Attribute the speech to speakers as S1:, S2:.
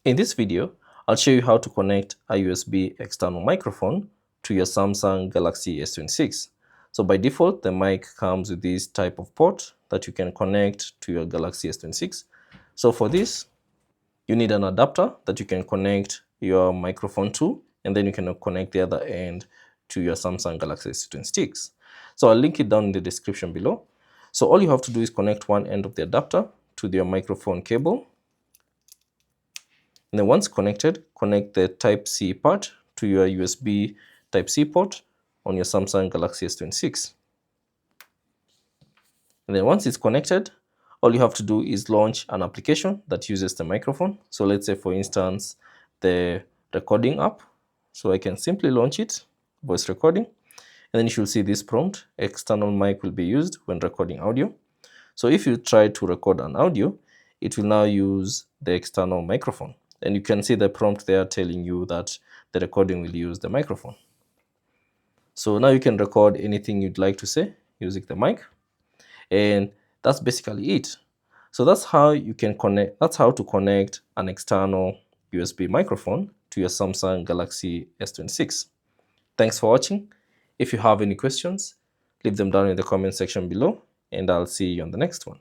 S1: In this video, I'll show you how to connect a USB external microphone to your Samsung Galaxy S26. So by default, the mic comes with this type of port that you can connect to your Galaxy S26. So for this, you need an adapter that you can connect your microphone to, and then you can connect the other end to your Samsung Galaxy S26. So I'll link it down in the description below. So all you have to do is connect one end of the adapter to your microphone cable. And then once connected, connect the Type-C part to your USB Type-C port on your Samsung Galaxy S26. And then once it's connected, all you have to do is launch an application that uses the microphone. So let's say, for instance, the recording app. So I can simply launch it, voice recording, and then you should see this prompt: external mic will be used when recording audio. So if you try to record an audio, it will now use the external microphone. And you can see the prompt there telling you that the recording will use the microphone. So now you can record anything you'd like to say using the mic. And that's basically it. So that's how you can connect, that's how to connect an external USB microphone to your Samsung Galaxy S26. Thanks for watching. If you have any questions, leave them down in the comment section below, and I'll see you on the next one.